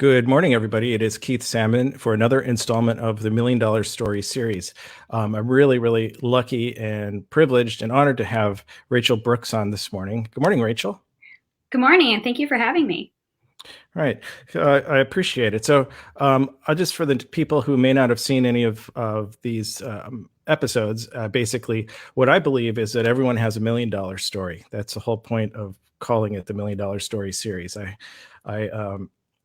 Good morning, everybody. It is Keith Salmon for another installment of the Million Dollar Story series. I'm really, really lucky and privileged and honored to have Rachel Brooks on this morning. Good morning, Rachel. Good morning, and thank you for having me. All right. I appreciate it. So, I'll just for the people who may not have seen any of these episodes, basically, what I believe is that everyone has $1 million story. That's the whole point of calling it the Million Dollar Story series. I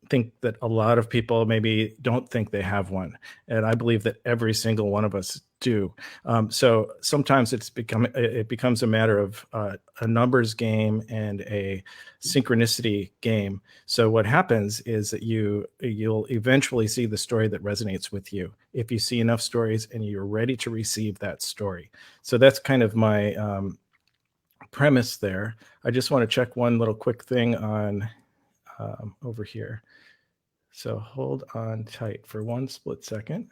think that a lot of people maybe don't think they have one, and I believe that every single one of us do. So sometimes it becomes a matter of a numbers game and a synchronicity game. So what happens is that you'll eventually see the story that resonates with you if you see enough stories and you're ready to receive that story. So that's kind of my premise there. I just want to check one little quick thing on over here. So hold on tight for one split second.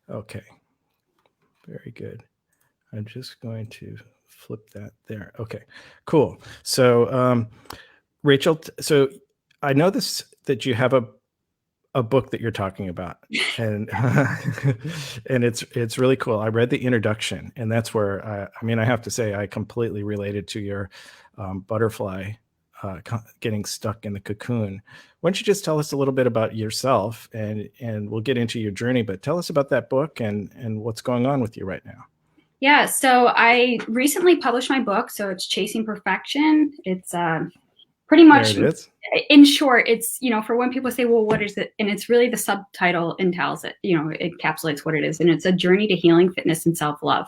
Okay, very good. I'm just going to flip that there. Okay, cool. So Rachel, so I know that you have a book that you're talking about, and and it's really cool. I read the introduction, and that's where I have to say I completely related to your butterfly getting stuck in the cocoon. Why don't you just tell us a little bit about yourself, and we'll get into your journey, but tell us about that book and what's going on with you right now. Yeah, so I recently published my book, so it's Chasing Perfection. It's pretty There much, it is. in short, it's, for when people say, well, what is it? And it's really the subtitle entails it, it encapsulates what it is. And it's a journey to healing, fitness, and self-love.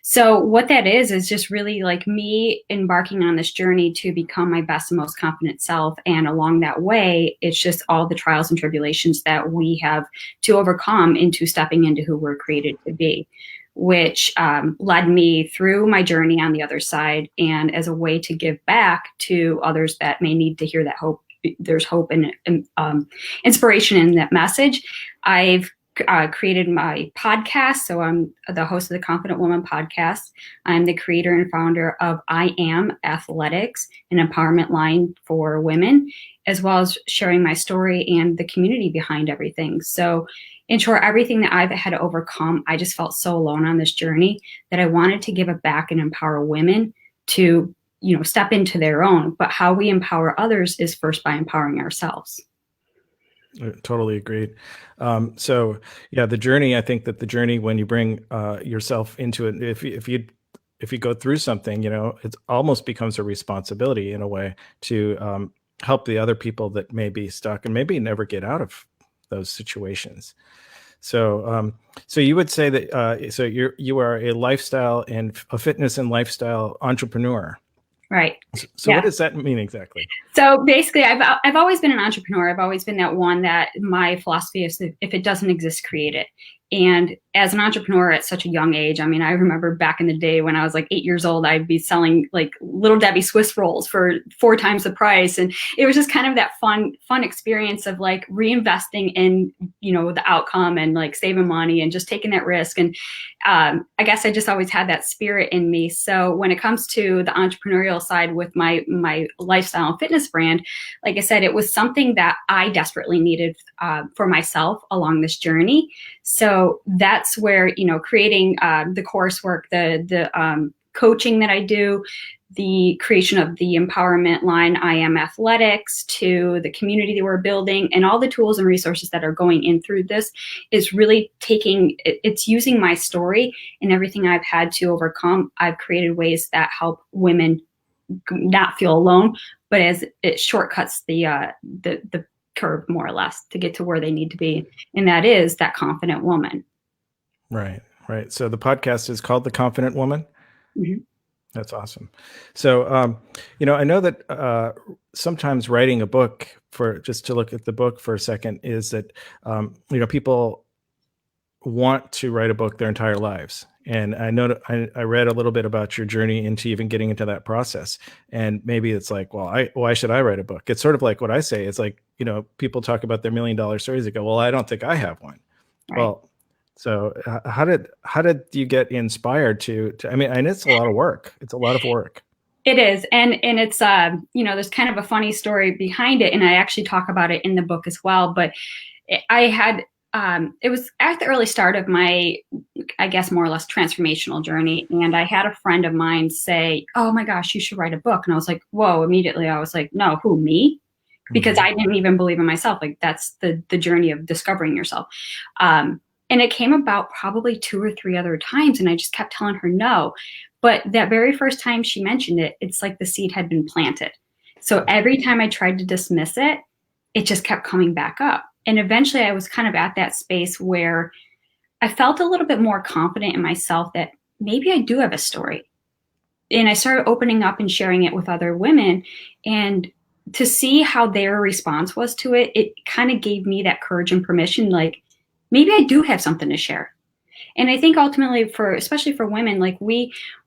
So what that is just really like me embarking on this journey to become my best and most confident self. And along that way, it's just all the trials and tribulations that we have to overcome into stepping into who we're created to be, which led me through my journey on the other side, and as a way to give back to others that may need to hear that hope. There's hope and inspiration in that message. I've created my podcast. So I'm the host of the Confident Woman podcast. I'm the creator and founder of I Am Athletics, an empowerment line for women, as well as sharing my story and the community behind everything. So in short, everything that I've had to overcome, I just felt so alone on this journey that I wanted to give it back and empower women to, step into their own. But how we empower others is first by empowering ourselves. Totally agreed. So yeah, the journey, I think that the journey, when you bring yourself into it, if you go through something, it almost becomes a responsibility in a way to help the other people that may be stuck and maybe never get out of those situations. So so you would say that so you are a lifestyle and a fitness and lifestyle entrepreneur. Right. So Yeah. what does that mean exactly? So basically, I've always been an entrepreneur. I've always been that one that my philosophy is that if it doesn't exist, create it. And as an entrepreneur at such a young age, I mean, I remember back in the day when I was like 8 years old, I'd be selling like Little Debbie Swiss rolls for 4 times the price. And it was just kind of that fun experience of like reinvesting in, the outcome and like saving money and just taking that risk. And I guess I just always had that spirit in me. So when it comes to the entrepreneurial side with my lifestyle and fitness brand, like I said, it was something that I desperately needed for myself along this journey. So that's where, creating the coursework, the coaching that I do, the creation of the empowerment line, I Am Athletics, to the community that we're building, and all the tools and resources that are going in through this is really it's using my story and everything I've had to overcome. I've created ways that help women not feel alone, but as it shortcuts the curve more or less to get to where they need to be. And that is that confident woman. Right, right. So the podcast is called The Confident Woman. Mm-hmm. That's awesome. So, I know that sometimes writing a book, for just to look at the book for a second, is that, people want to write a book their entire lives. And I know I read a little bit about your journey into even getting into that process. And maybe it's like, well, why should I write a book? It's sort of like what I say. It's like, people talk about their $1 million stories. They go, well, I don't think I have one. Right. Well, so how did you get inspired to, I mean, and it's a lot of work. It's a lot of work. It is, and it's there's kind of a funny story behind it, and I actually talk about it in the book as well. But I had it was at the early start of my, I guess, more or less transformational journey, and I had a friend of mine say, "Oh my gosh, you should write a book," and I was like, "Whoa!" Immediately, I was like, "No, who, me?" Because Mhm. I didn't even believe in myself. Like that's the journey of discovering yourself. And it came about probably two or three other times, and I just kept telling her no. But that very first time she mentioned it, it's like the seed had been planted. So every time I tried to dismiss it, it just kept coming back up. And eventually I was kind of at that space where I felt a little bit more confident in myself that maybe I do have a story. And I started opening up and sharing it with other women. And to see how their response was to it, it kind of gave me that courage and permission, like maybe I do have something to share. And I think ultimately for, especially for women, like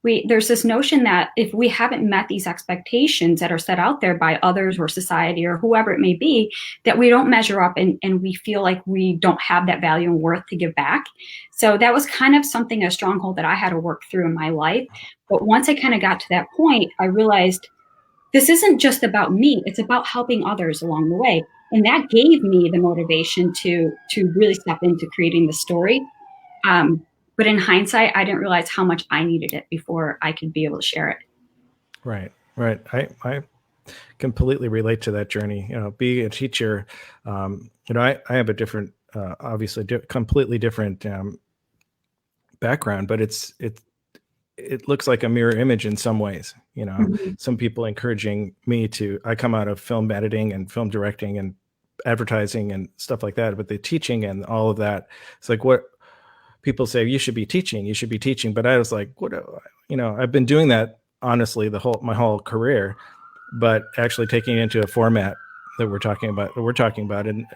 there's this notion that if we haven't met these expectations that are set out there by others or society or whoever it may be, that we don't measure up, and we feel like we don't have that value and worth to give back. So that was kind of something, a stronghold that I had to work through in my life. But once I kind of got to that point, I realized this isn't just about me, it's about helping others along the way. And that gave me the motivation to really step into creating the story. But in hindsight, I didn't realize how much I needed it before I could be able to share it. Right, right. I completely relate to that journey. Being a teacher, I have a different, obviously, completely different background, but it looks like a mirror image in some ways. Mhm. Some people encouraging me to. I come out of film editing and film directing and advertising and stuff like that, but the teaching and all of that, it's like what people say, you should be teaching, you should be teaching. But I was like, what? I've been doing that honestly my whole career, but actually taking it into a format that we're talking about, and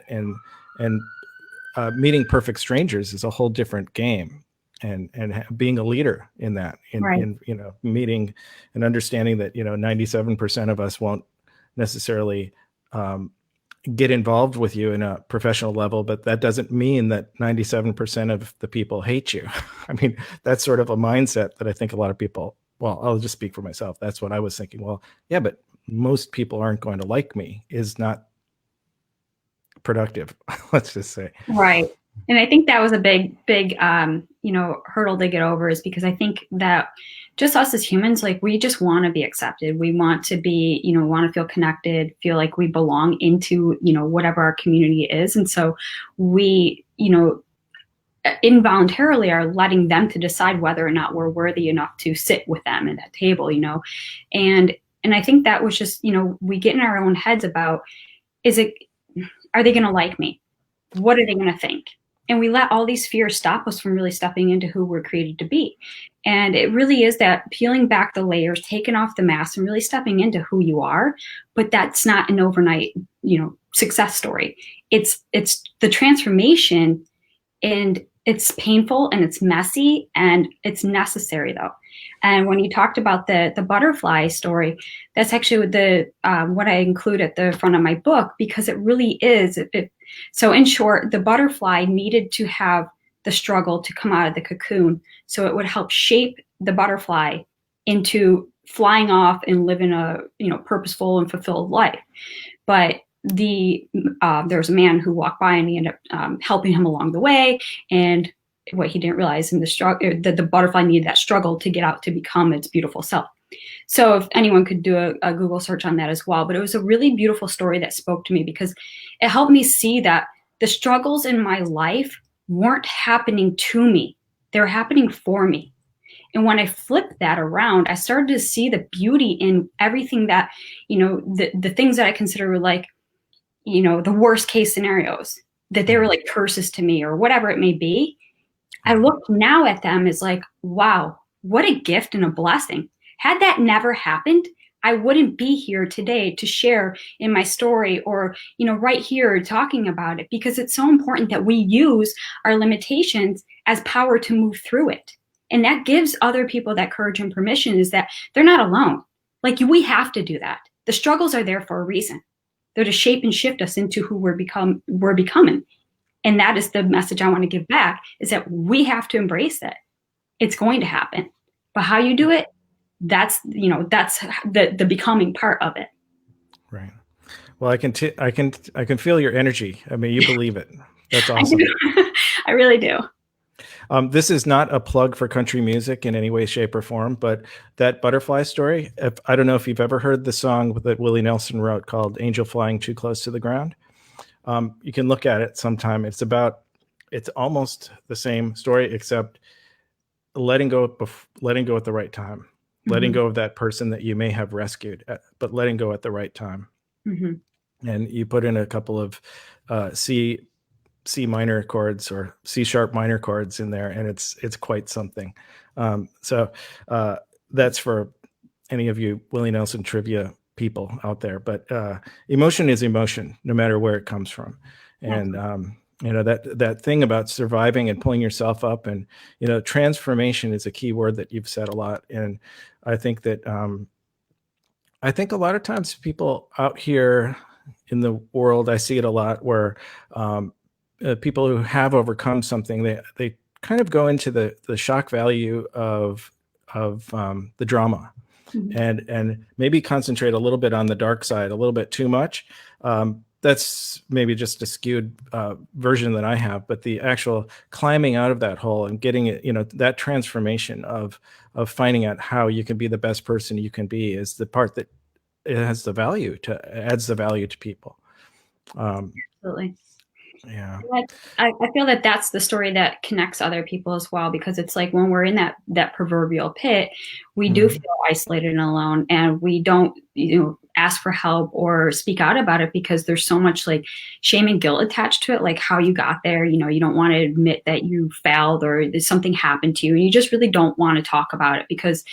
meeting perfect strangers is a whole different game. And being a leader in that, Right. in meeting and understanding that 97% of us won't necessarily get involved with you in a professional level, but that doesn't mean that 97% of the people hate you. I mean, that's sort of a mindset that I think a lot of people, well, I'll just speak for myself. That's what I was thinking. Well, yeah, but most people aren't going to like me is not productive. Let's just say. Right. And I think that was a big, hurdle to get over, is because I think that just us as humans, like we just want to be accepted. We want to be, want to feel connected, feel like we belong into, whatever our community is. And so we, involuntarily are letting them to decide whether or not we're worthy enough to sit with them at that table, and I think that was just, we get in our own heads about, is it, are they going to like me? What are they going to think? And we let all these fears stop us from really stepping into who we're created to be. And it really is that peeling back the layers, taking off the mask, and really stepping into who you are. But that's not an overnight, success story. It's the transformation, and it's painful and it's messy and it's necessary though. And when you talked about the butterfly story, that's actually the what I include at the front of my book, because it really is. So in short, the butterfly needed to have the struggle to come out of the cocoon, so it would help shape the butterfly into flying off and living a purposeful and fulfilled life. But there was a man who walked by, and he ended up helping him along the way. And what he didn't realize in the struggle, that the butterfly needed that struggle to get out to become its beautiful self. So if anyone could do a Google search on that as well. But it was a really beautiful story that spoke to me, because it helped me see that the struggles in my life weren't happening to me. They were happening for me. And when I flipped that around, I started to see the beauty in everything that, the things that I consider like, the worst case scenarios, that they were like curses to me or whatever it may be. I look now at them as like, wow, what a gift and a blessing. Had that never happened, I wouldn't be here today to share in my story, or, right here talking about it, because it's so important that we use our limitations as power to move through it. And that gives other people that courage and permission, is that they're not alone. Like, we have to do that. The struggles are there for a reason. They're to shape and shift us into who we're becoming. And that is the message I want to give back, is that we have to embrace it. It's going to happen. But how you do it, that's, that's the becoming part of it. Right. Well, I can feel your energy. I mean, you believe it. That's I awesome. do. I really do. This is not a plug for country music in any way, shape, or form, but that butterfly story. I don't know if you've ever heard the song that Willie Nelson wrote called "Angel Flying Too Close to the Ground." You can look at it sometime. It's almost the same story, except letting go at the right time, letting Mm-hmm. go of that person that you may have rescued, but letting go at the right time. Mm-hmm. And you put in a couple of C minor chords or C sharp minor chords in there, and it's quite something. So that's for any of you Willie Nelson trivia people out there. But emotion is emotion, no matter where it comes from. And that thing about surviving and pulling yourself up, and transformation is a key word that you've said a lot. And I think that I think a lot of times people out here in the world, I see it a lot where people who have overcome something, they kind of go into the shock value of the drama, Mm-hmm. and maybe concentrate a little bit on the dark side, a little bit too much. That's maybe just a skewed version that I have, but the actual climbing out of that hole and getting it, that transformation of finding out how you can be the best person you can be is the part that it adds the value to people. Absolutely. Yeah. I feel that that's the story that connects other people as well, because it's like when we're in that proverbial pit, we do Mhm. feel isolated and alone, and we don't, ask for help or speak out about it because there's so much like shame and guilt attached to it, like how you got there. You don't want to admit that you failed or something happened to you, and you just really don't want to talk about it because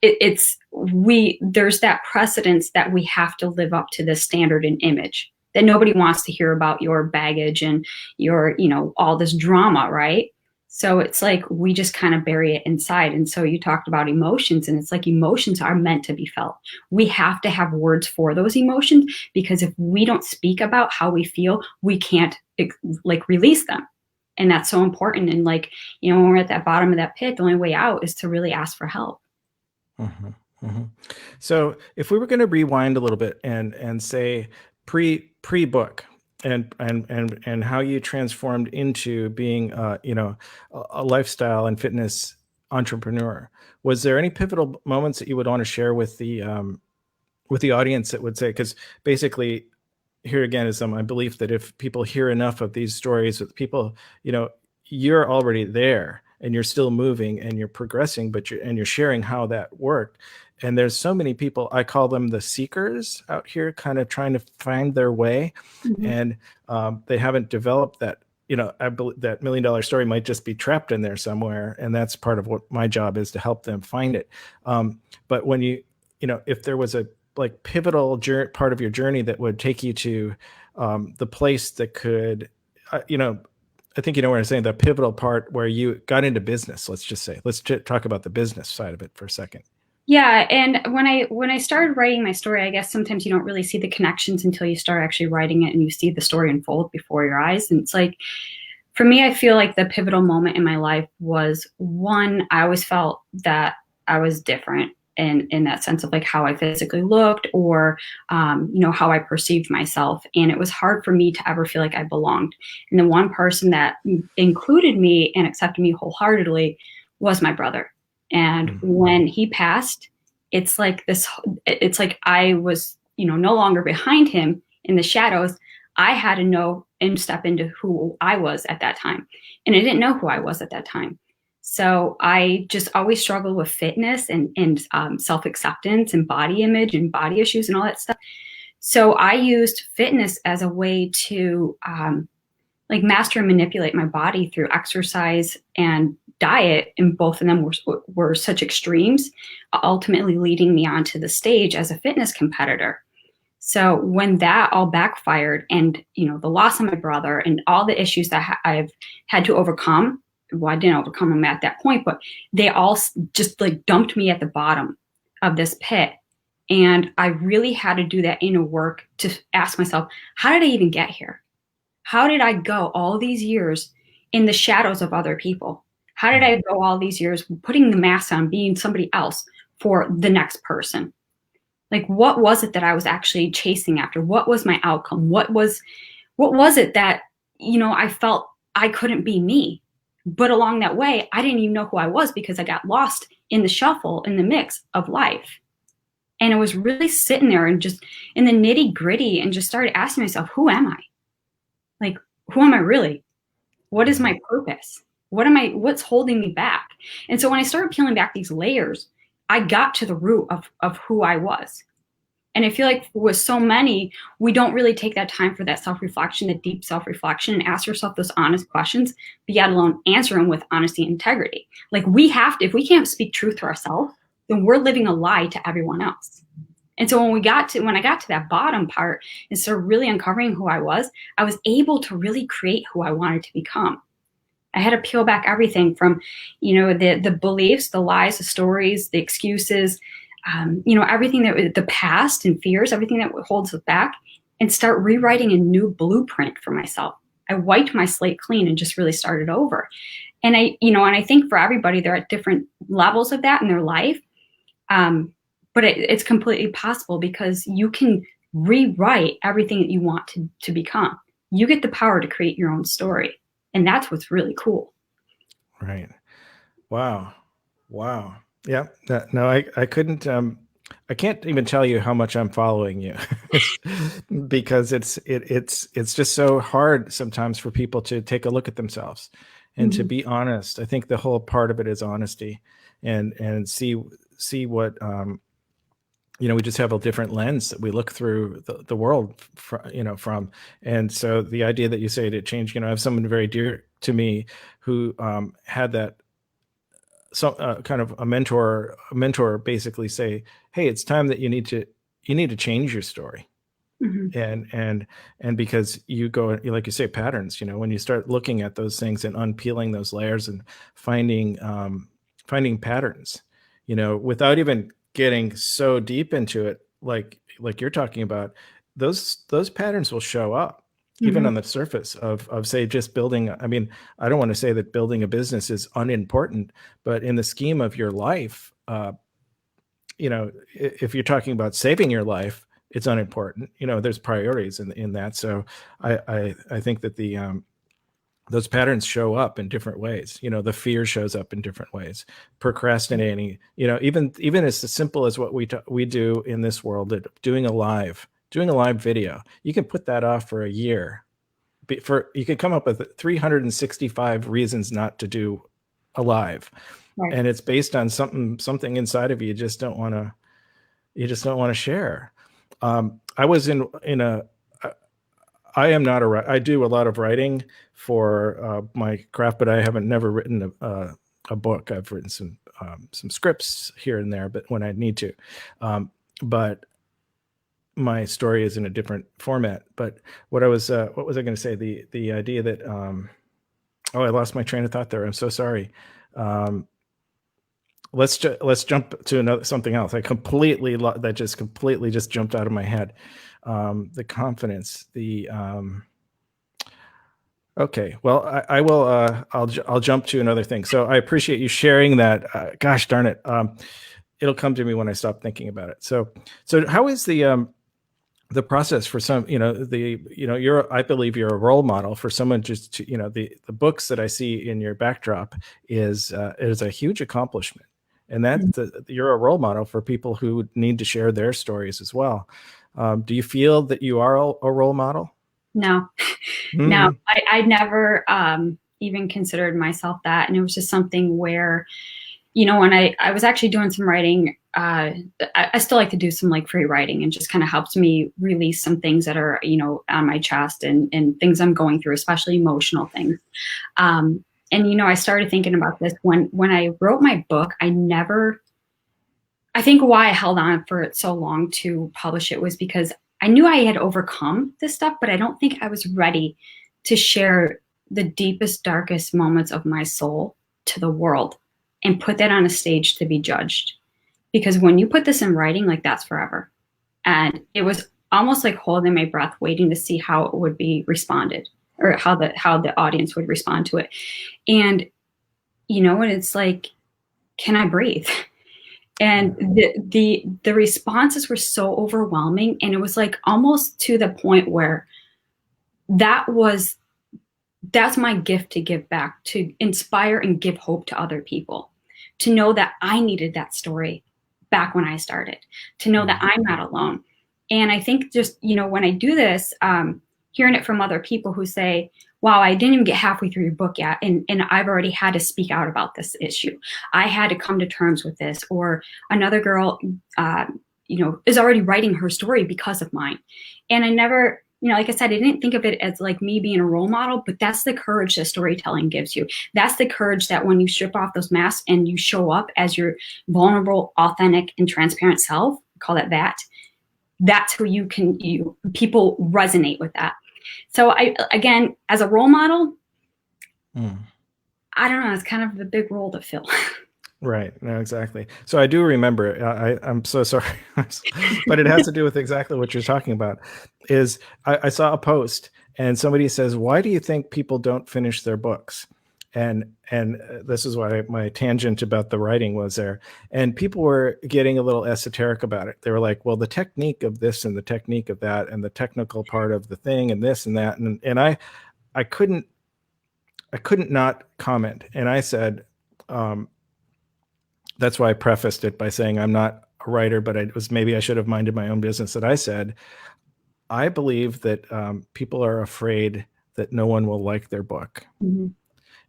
there's that precedence that we have to live up to this standard and image, that nobody wants to hear about your baggage and your, all this drama, right? So it's like we just kind of bury it inside. And so you talked about emotions, and it's like emotions are meant to be felt. We have to have words for those emotions, because if we don't speak about how we feel, we can't like release them. And that's so important. And like, when we're at that bottom of that pit, the only way out is to really ask for help. Mhm, mhm. So if we were going to rewind a little bit and say pre book, and how you transformed into being a lifestyle and fitness entrepreneur, was there any pivotal moments that you would want to share with the audience that would say, because basically here again is my belief that if people hear enough of these stories with people, you're already there and you're still moving and you're progressing, but you're sharing how that worked. And there's so many people, I call them the seekers out here, kind of trying to find their way, Mhm. and they haven't developed that. I believe that $1 million story might just be trapped in there somewhere, and that's part of what my job is, to help them find it. But when if there was a like pivotal part of your journey that would take you to the place that could, I think you know what I'm saying, the pivotal part where you got into business. Let's just say, talk about the business side of it for a second. Yeah, and when I started writing my story, I guess sometimes you don't really see the connections until you start actually writing it and you see the story unfold before your eyes. And it's like, for me, I feel like the pivotal moment in my life was one, I always felt that I was different in that sense of like how I physically looked, or how I perceived myself, and it was hard for me to ever feel like I belonged. And the one person that included me and accepted me wholeheartedly was my brother. And Mm. when he passed, it's like this. It's like I was, no longer behind him in the shadows. I had to know and step into who I was at that time. And I didn't know who I was at that time. So I just always struggled with fitness and self-acceptance and body image and body issues and all that stuff. So I used fitness as a way to like master and manipulate my body through exercise and diet. And both of them were such extremes, ultimately leading me onto the stage as a fitness competitor. So when that all backfired, and the loss of my brother and all the issues that I've had to overcome, well, I didn't overcome them at that point, but they all just like dumped me at the bottom of this pit. And I really had to do that inner work to ask myself, how did I even get here? How did I go all these years in the shadows of other people? How did I go all these years putting the mask on, being somebody else for the next person. Like, what was it that I was actually chasing after? What was my outcome? What was it that, I felt I couldn't be me? But along that way, I didn't even know who I was because I got lost in the shuffle, in the mix of life. And I was really sitting there and just in the nitty gritty and just started asking myself, who am I? Like, who am I really? What is my purpose? What's holding me back? And so when I started peeling back these layers, I got to the root of who I was. And I feel like with so many, we don't really take that time for that self-reflection, the deep self-reflection, and ask yourself those honest questions, but yet alone answer them with honesty and integrity. Like, we have to, if we can't speak truth to ourselves, then we're living a lie to everyone else. And so when I got to that bottom part and started really uncovering who I was able to really create who I wanted to become. I had to peel back everything from, the beliefs, the lies, the stories, the excuses, everything that the past and fears, everything that holds us back, and start rewriting a new blueprint for myself. I wiped my slate clean and just really started over. And I think for everybody, they're at different levels of that in their life. But it's completely possible because you can rewrite everything that you want to become. You get the power to create your own story. And that's what's really cool. Right. Wow. Wow. Yeah. No, I couldn't, I can't even tell you how much I'm following you because it's just so hard sometimes for people to take a look at themselves and to be honest. I think the whole part of it is honesty and see what, we just have a different lens that we look through the world from. And so the idea that you say to change, I have someone very dear to me who had that kind of a mentor basically say, hey, it's time that you need to change your story. And because you go, like you say, patterns, when you start looking at those things and unpeeling those layers and finding patterns, without even getting so deep into it, like you're talking about, those patterns will show up even on the surface of say just building. I mean, I don't want to say that building a business is unimportant, but in the scheme of your life, if you're talking about saving your life, it's unimportant. There's priorities in that. So I think that those patterns show up in different ways. The fear shows up in different ways. Procrastinating, even as simple as what we do in this world, doing a live video. You can put that off for a year. You can come up with 365 reasons not to do a live, right. And it's based on something inside of you just don't want to share. I was in a. I am not I do a lot of writing for my craft, but I haven't never written a book. I've written some scripts here and there, but when I need to, but my story is in a different format. But what was I going to say? The idea that, I lost my train of thought there. I'm so sorry. Let's jump to something else. That just completely jumped out of my head. The confidence, okay, well, I will, I'll jump to another thing. So I appreciate you sharing that. Gosh darn it. It'll come to me when I stop thinking about it. So how is the process for some, I believe you're a role model for someone just to, the books that I see in your backdrop is a huge accomplishment. And that you're a role model for people who need to share their stories as well. Do you feel that you are a role model? No, no, I never even considered myself that. And it was just something where, when I was actually doing some writing, I still like to do some free writing, and just kind of helps me release some things that are, on my chest and things I'm going through, especially emotional things. And, I started thinking about this when I wrote my book. I think why I held on for it so long to publish it was because I knew I had overcome this stuff, but I don't think I was ready to share the deepest, darkest moments of my soul to the world and put that on a stage to be judged. Because when you put this in writing, that's forever. And it was almost like holding my breath, waiting to see how it would be responded, or how the audience would respond to it. And, and it's like, can I breathe? And the responses were so overwhelming, and it was like almost to the point where that's my gift to give back, to inspire and give hope to other people, to know that I needed that story back when I started, to know that I'm not alone. And I think just, when I do this, hearing it from other people who say, wow, I didn't even get halfway through your book yet, and I've already had to speak out about this issue. I had to come to terms with this. Or another girl, is already writing her story because of mine. And I never, like I said, I didn't think of it as like me being a role model, but that's the courage that storytelling gives you. That's the courage that when you strip off those masks and you show up as your vulnerable, authentic, and transparent self, call it that. That's who people resonate with that. So again, as a role model, I don't know, it's kind of a big role to fill. Right. No, exactly. So I do remember, I'm so sorry, but it has to do with exactly what you're talking about. Is I saw a post and somebody says, why do you think people don't finish their books? And this is why my tangent about the writing was there. And people were getting a little esoteric about it. They were like, well, the technique of this and the technique of that and the technical part of the thing and this and that. And I couldn't not comment. And I said, that's why I prefaced it by saying I'm not a writer, but maybe I should have minded my own business. That I said, I believe that people are afraid that no one will like their book. Mm-hmm.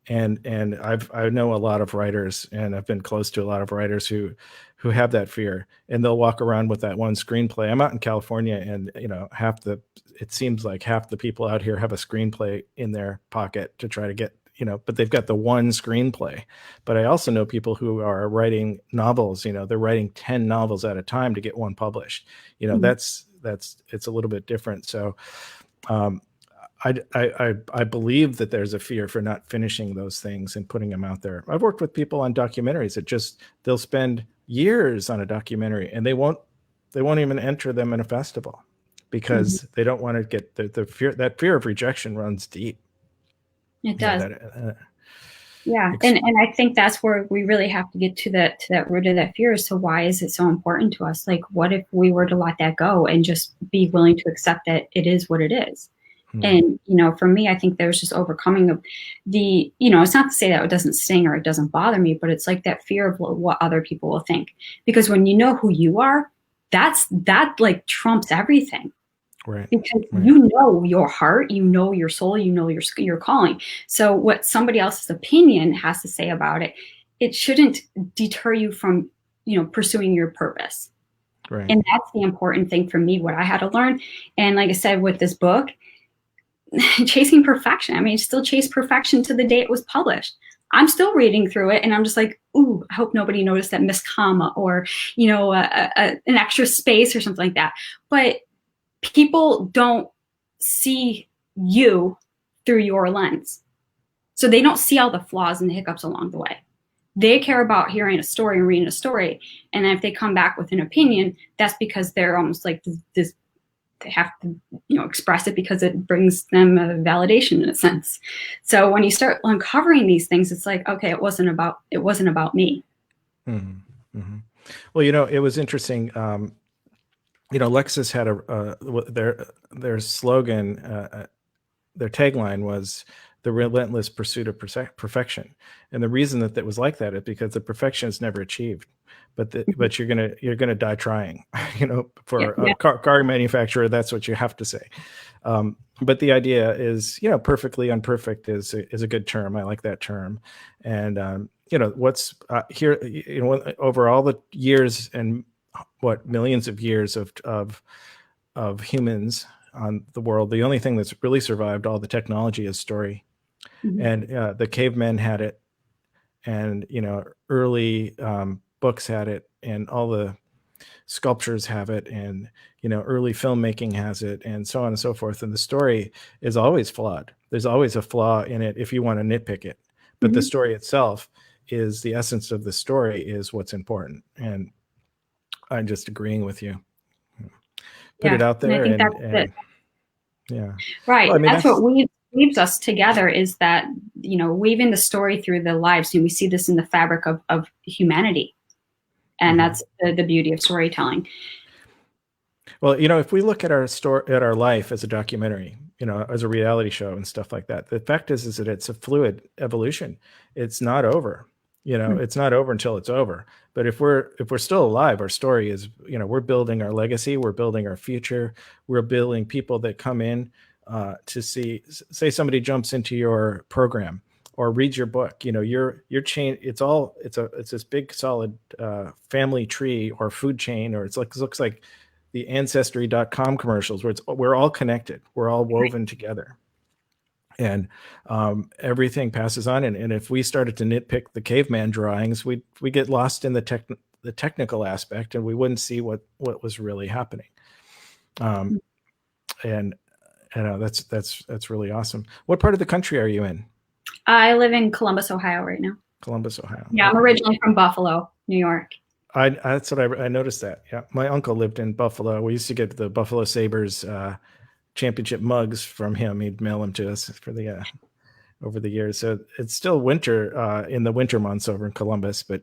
And I know a lot of writers, and I've been close to a lot of writers who have that fear, and they'll walk around with that one screenplay. I'm out in California, and it seems like half the people out here have a screenplay in their pocket to try to get, but they've got the one screenplay. But I also know people who are writing novels, they're writing 10 novels at a time to get one published. Mm-hmm. It's a little bit different. So I believe that there's a fear for not finishing those things and putting them out there. I've worked with people on documentaries that they'll spend years on a documentary and they won't even enter them in a festival because mm-hmm. they don't want to get the fear. That fear of rejection runs deep. It does. Yeah. And I think that's where we really have to get to that root of that fear. So why is it so important to us? Like, what if we were to let that go and just be willing to accept that it is what it is? And, for me, I think there's just overcoming of it's not to say that it doesn't sting or it doesn't bother me, but it's like that fear of what other people will think. Because when you know who you are, that like trumps everything. Right. Because you know your heart, you know your soul, you know your calling. So what somebody else's opinion has to say about it, it shouldn't deter you from, pursuing your purpose. Right. And that's the important thing for me, what I had to learn. And like I said, with this book, chasing perfection. I mean, still chase perfection to the day it was published. I'm still reading through it and I'm just like, ooh, I hope nobody noticed that missed comma or, an extra space or something like that. But people don't see you through your lens. So they don't see all the flaws and the hiccups along the way. They care about hearing a story and reading a story. And if they come back with an opinion, that's because they're almost like this they have to, express it because it brings them a validation in a sense. So when you start uncovering these things, it's like, okay, it wasn't about me. Mm-hmm. Mm-hmm. Well, it was interesting. Lexus had their slogan, their tagline was the relentless pursuit of perfection. And the reason that was like that is because the perfection is never achieved. But you're gonna die trying, for a car manufacturer, that's what you have to say. But the idea is, perfectly imperfect is a good term. I like that term. And, what's here, over all the years and millions of years of humans on the world, the only thing that's really survived all the technology is story. Mm-hmm. And the cavemen had it, and early books had it, and all the sculptures have it, and early filmmaking has it, and so on and so forth. And the story is always flawed. There's always a flaw in it if you want to nitpick it. But mm-hmm. the story itself is the essence of the story is what's important. And I'm just agreeing with you. Put it out there, and yeah, right. Well, that's what weaves us together, is that weaving the story through the lives, and we see this in the fabric of humanity. And that's the beauty of storytelling. Well, if we look at our life as a documentary, as a reality show and stuff like that, the fact is that it's a fluid evolution. It's not over. It's not over until it's over. But if we're still alive, our story is, we're building our legacy, we're building our future, we're building people that come in to see. Say somebody jumps into your program or reads your book. Your chain. It's this big solid family tree or food chain, or it looks like the ancestry.com commercials where we're all connected, we're all woven together, and everything passes on. And if we started to nitpick the caveman drawings, we get lost in the technical aspect, and we wouldn't see what was really happening. And that's really awesome. What part of the country are you in? I live in Columbus, Ohio right now. Columbus, Ohio. Yeah, I'm originally from Buffalo, New York. That's what I noticed that. Yeah, my uncle lived in Buffalo. We used to get the Buffalo Sabres championship mugs from him. He'd mail them to us for the over the years. So it's still winter in the winter months over in Columbus, but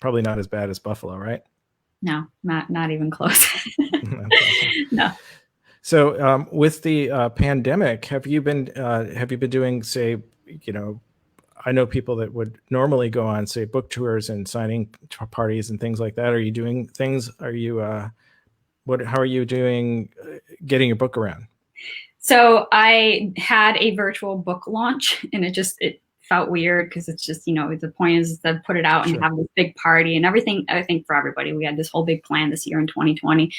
probably not as bad as Buffalo, right? No, not even close. Awesome. No. So with the pandemic, have you been doing, say, I know people that would normally go on, say, book tours and signing parties and things like that. Are you doing things? Are you how are you doing getting your book around? So I had a virtual book launch, and it felt weird because it's just, the point is to put it out and have this big party and everything. I think for everybody, we had this whole big plan this year in 2020,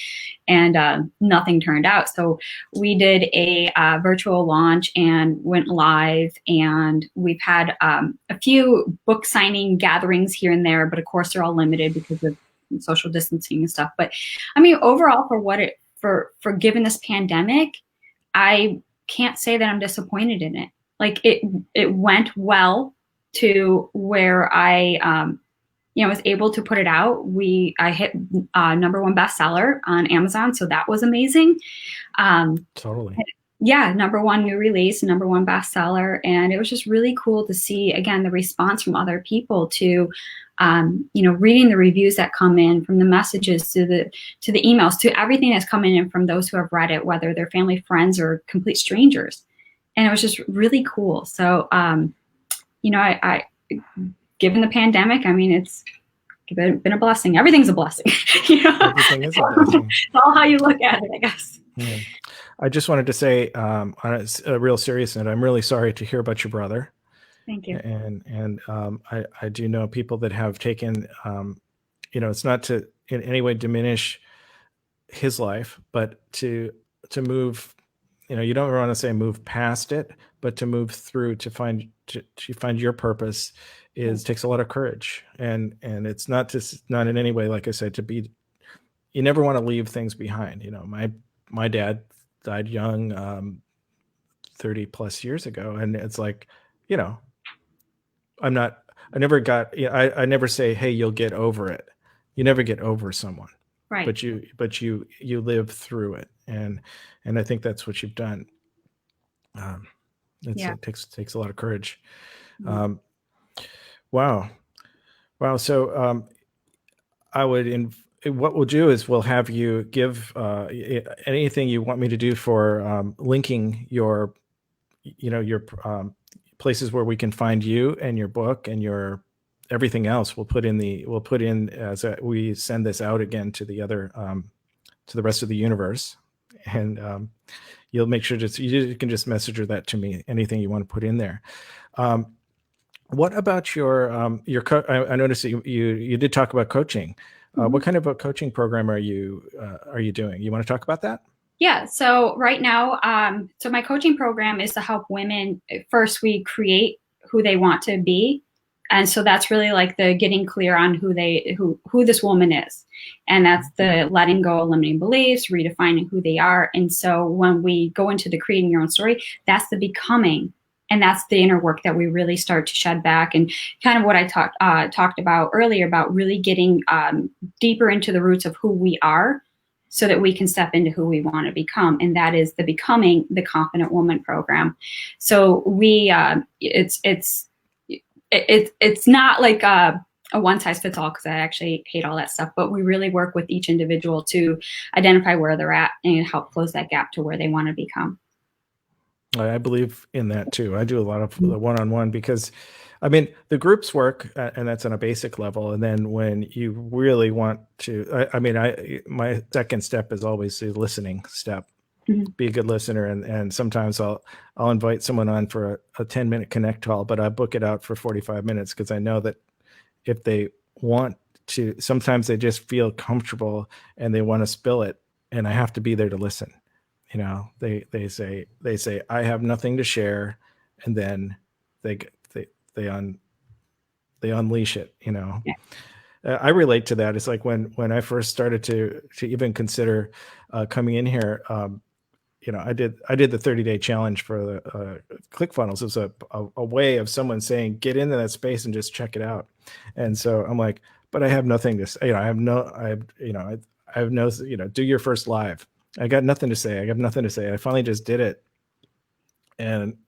and nothing turned out. So we did a virtual launch and went live, and we've had a few book signing gatherings here and there, but of course they're all limited because of social distancing and stuff. But I mean, overall, for given this pandemic, I can't say that I'm disappointed in it. Like it went well to where I, was able to put it out. I hit #1 bestseller on Amazon, so that was amazing. Totally. Yeah, #1 new release, #1 bestseller, and it was just really cool to see again the response from other people to, reading the reviews that come in, from the messages to the emails, to everything that's coming in from those who have read it, whether they're family, friends, or complete strangers. And it was just really cool. So, I given the pandemic, I mean, it's been a blessing. Everything's a blessing. Everything is a blessing. It's all how you look at it, I guess. Yeah. I just wanted to say, on a real serious note, I'm really sorry to hear about your brother. Thank you. And I do know people that have taken, it's not to in any way diminish his life, but to move. You don't want to say move past it, but to move through to find your purpose takes a lot of courage, and it's not in any way, like I said, you never want to leave things behind. My dad died young, 30 plus years ago, and it's like, I never say, hey, you'll get over it. You never get over someone. Right. But you live through it, and I think that's what you've done. It takes a lot of courage. Mm-hmm. Wow. So what we'll do is we'll have you give anything you want me to do for linking your places where we can find you and your book and your everything else. We'll put in as we send this out again to the other to the rest of the universe, and you'll make sure you can just message that to me, anything you want to put in there. What about your I noticed that you did talk about coaching. What kind of a coaching program are you doing? You want to talk about that? Yeah. So right now, so my coaching program is to help women. First, we create who they want to be. And so that's really like the getting clear on who this woman is. And that's the letting go of limiting beliefs, redefining who they are. And so when we go into the creating your own story, that's the becoming. And that's the inner work that we really start to shed back, and kind of what I talked about earlier about really getting deeper into the roots of who we are, so that we can step into who we want to become. And that is the Becoming the Confident Woman program. So we it's not like a one size fits all because I actually hate all that stuff. But we really work with each individual to identify where they're at and help close that gap to where they want to become. I believe in that too. I do a lot of the one-on-one because, I mean, the groups work, and that's on a basic level. And then when you really want to, my second step is always the listening step. Mhm. Be a good listener, and sometimes I'll invite someone on for a 10-minute connect call, but I book it out for 45 minutes because I know that if they want to, sometimes they just feel comfortable and they want to spill it, and I have to be there to listen. They say I have nothing to share, and then they they they on they unleash it. Yeah. I relate to that. It's like when I first started to even consider coming in here. I did the 30-day challenge for the ClickFunnels. It was a way of someone saying, get into that space and just check it out. And so I'm like, but I have nothing to say. I have no, do your first live. I got nothing to say. I have nothing to say. I finally just did it. And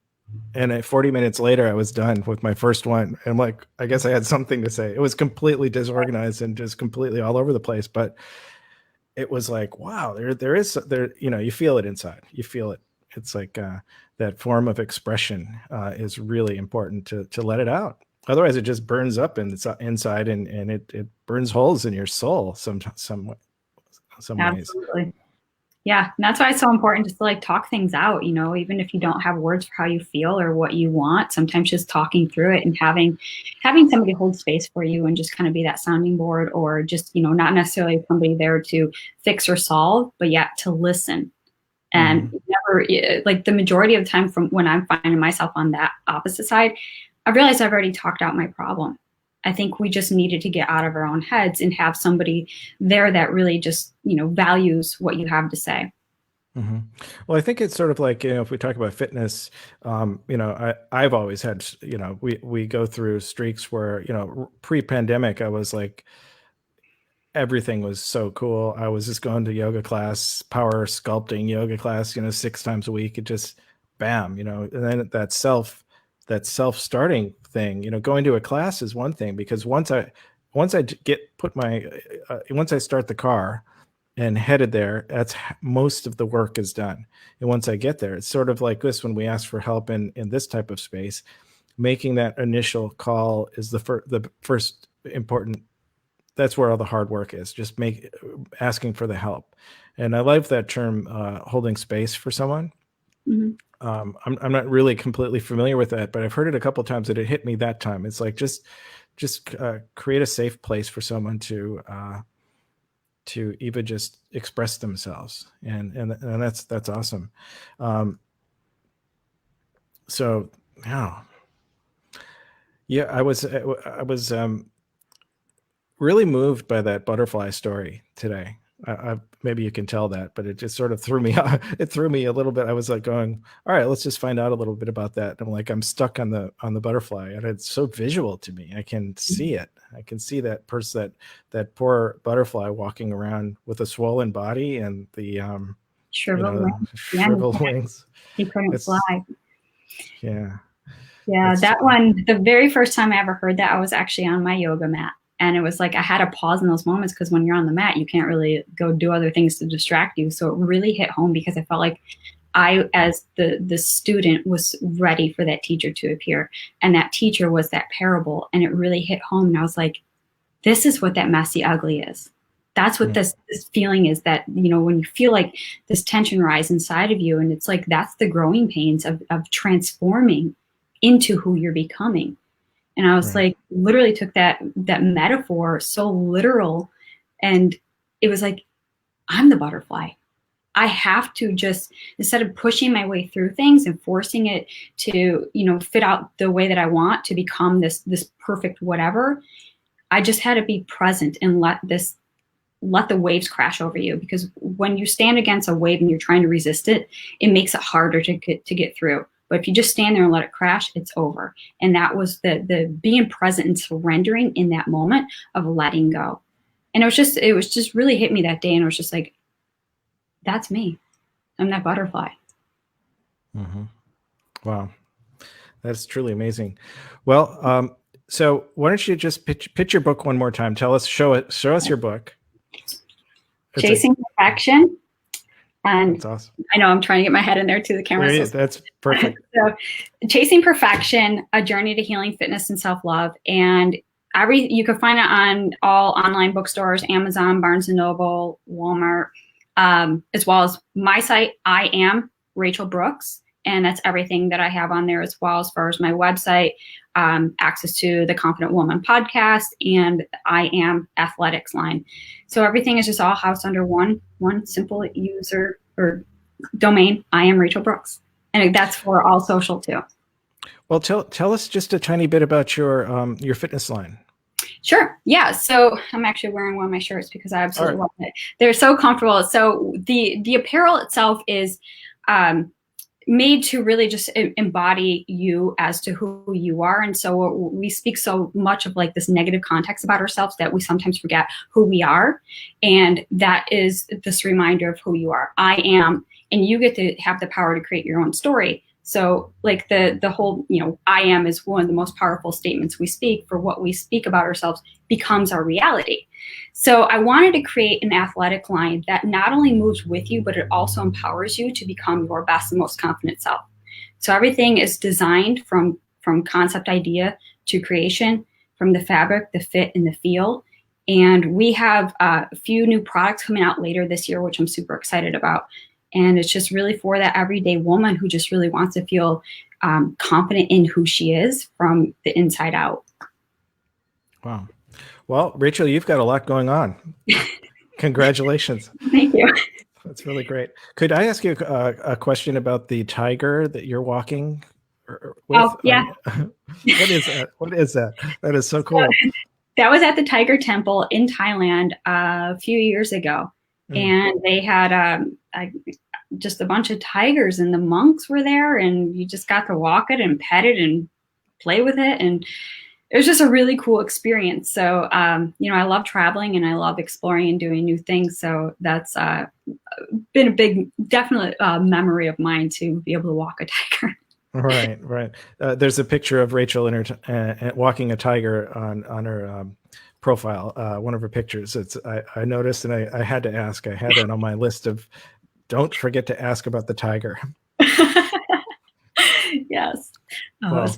40 minutes later, I was done with my first one. And I'm like, I guess I had something to say. It was completely disorganized and just completely all over the place. But it was like, wow, there is, you feel it inside. You feel it. It's like that form of expression is really important to let it out. Otherwise, it just burns up inside, and it burns holes in your soul some ways. Absolutely. Yeah, and that's why it's so important just to like talk things out, even if you don't have words for how you feel or what you want, sometimes just talking through it and having somebody hold space for you and just kind of be that sounding board, or just, not necessarily somebody there to fix or solve, but yet to listen. And never, like the majority of the time from when I'm finding myself on that opposite side, I realized I've already talked out my problem. I think we just needed to get out of our own heads and have somebody there that really just, values what you have to say. Mm-hmm. Well, I think it's sort of like, if we talk about fitness, I've always had, we go through streaks where, pre-pandemic, I was like, everything was so cool. I was just going to yoga class, power sculpting yoga class, 6 times a week. It just, bam, and then that self-starting thing, going to a class is one thing, because once I once I start the car and headed there, that's most of the work is done. And once I get there, it's sort of like this when we ask for help in this type of space. Making that initial call is the first important. That's where all the hard work is. Just asking for the help. And I love that term, holding space for someone. Mhm. I'm not really completely familiar with that, but I've heard it a couple of times, that it hit me that time. It's like just create a safe place for someone to even just express themselves, and that's awesome. So yeah, I was really moved by that butterfly story today. Maybe you can tell that, but it just sort of threw me it threw me a little bit. I was like going, all right, let's just find out a little bit about that. And I'm like, I'm stuck on the butterfly, and it's so visual to me. I can see it. I can see that person, that poor butterfly walking around with a swollen body and the Shriveled wings. Yeah, shriveled wings. he couldn't It's fly. yeah. Yeah, It's that one, the very first time I ever heard that, I was actually on my yoga mat. And it was like I had to pause in those moments because when you're on the mat, you can't really go do other things to distract you. So it really hit home because I felt like I, as the student, was ready for that teacher to appear. And that teacher was that parable. And it really hit home. And I was like, this is what that messy ugly is. That's what this feeling is, that, when you feel like this tension rise inside of you, and it's like, that's the growing pains of transforming into who you're becoming. And I was right. like, literally took that metaphor so literal. And it was like, I'm the butterfly. I have to just, instead of pushing my way through things and forcing it to, fit out the way that I want to become this perfect whatever, I just had to be present and let the waves crash over you. Because when you stand against a wave and you're trying to resist it, it makes it harder to get through. But if you just stand there and let it crash, it's over. And that was the being present and surrendering in that moment of letting go. And it was just really hit me that day. And it was just like, that's me. I'm that butterfly. Mm-hmm. Wow. That's truly amazing. Well, So why don't you just pitch your book one more time? Show us your book. Chasing Perfection. And that's awesome. I know I'm trying to get my head in there to the camera. That's perfect. So, Chasing Perfection, A Journey to Healing, Fitness, and Self-Love. And you can find it on all online bookstores, Amazon, Barnes & Noble, Walmart, as well as my site, I Am Rachel Brooks. And that's everything that I have on there as well, as far as my website, access to the Confident Woman podcast, and I Am Athletics line. So everything is just all housed under one simple user or domain, I Am Rachel Brooks. And that's for all social too. Well, tell us just a tiny bit about your fitness line. Sure. Yeah. So I'm actually wearing one of my shirts because I absolutely love it. They're so comfortable. So the apparel itself is made to really just embody you as to who you are. And so we speak so much of like this negative context about ourselves that we sometimes forget who we are. And that is this reminder of who you are. I am, and you get to have the power to create your own story. So like the whole, I am is one of the most powerful statements we speak. For what we speak about ourselves becomes our reality. So I wanted to create an athletic line that not only moves with you, but it also empowers you to become your best and most confident self. So everything is designed from concept idea to creation, from the fabric, the fit, and the feel. And we have a few new products coming out later this year, which I'm super excited about. And it's just really for that everyday woman who just really wants to feel confident in who she is from the inside out. Wow. Well, Rachel, you've got a lot going on. Congratulations. Thank you. That's really great. Could I ask you a question about the tiger that you're walking with? Oh, yeah. What is that? What is that? That is so cool. That was at the Tiger Temple in Thailand a few years ago. And they had just a bunch of tigers, and the monks were there, and you just got to walk it and pet it and play with it. And it was just a really cool experience. So, I love traveling and I love exploring and doing new things. So that's been a big, definite memory of mine to be able to walk a tiger. Right. There's a picture of Rachel in her walking a tiger on her profile, one of her pictures. I noticed, and I had to ask. I had it on my list of don't forget to ask about the tiger. Yes. Well,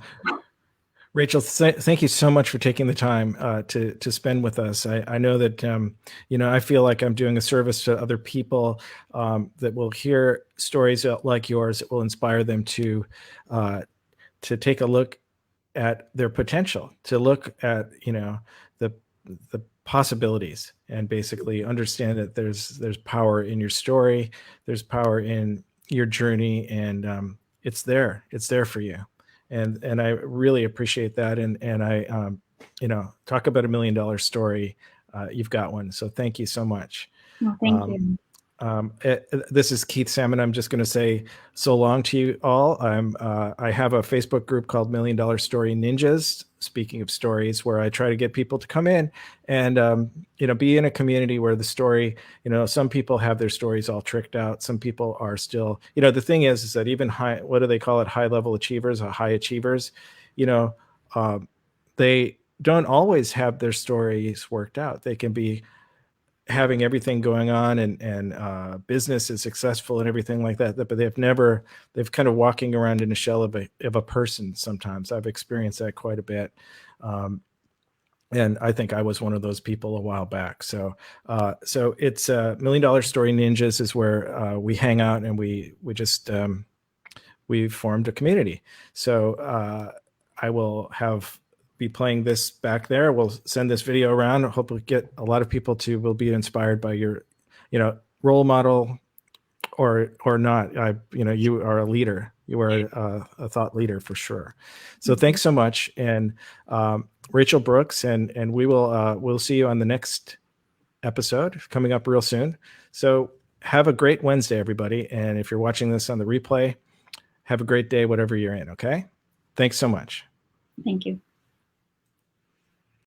Rachel, thank you so much for taking the time to spend with us. I know that I feel like I'm doing a service to other people that will hear stories like yours that will inspire them to take a look at their potential, to look at the possibilities, and basically understand that there's power in your story, there's power in your journey, and it's there for you. And I really appreciate that. And I, talk about $1 million story. You've got one. So thank you so much. Well, thank you. This is Keith Salmon. I'm just going to say so long to you all. I have a Facebook group called $1 Million Story Ninjas. Speaking of stories, where I try to get people to come in and, be in a community where the story, some people have their stories all tricked out. Some people are still, the thing is that even what do they call it? High level achievers or high achievers, they don't always have their stories worked out. They can be having everything going on and business is successful and everything like that, but they've kind of walking around in a shell of a person. Sometimes I've experienced that quite a bit. And I think I was one of those people a while back. So it's $1 Million Story Ninjas is where we hang out, and we just we formed a community. So I will be playing this back there. We'll send this video around. Hopefully get a lot of people will be inspired by your, role model or not. You are a leader. You are a thought leader for sure. So thanks so much. And Rachel Brooks, and we'll see you on the next episode coming up real soon. So have a great Wednesday, everybody. And if you're watching this on the replay, have a great day, whatever you're in. Okay. Thanks so much. Thank you.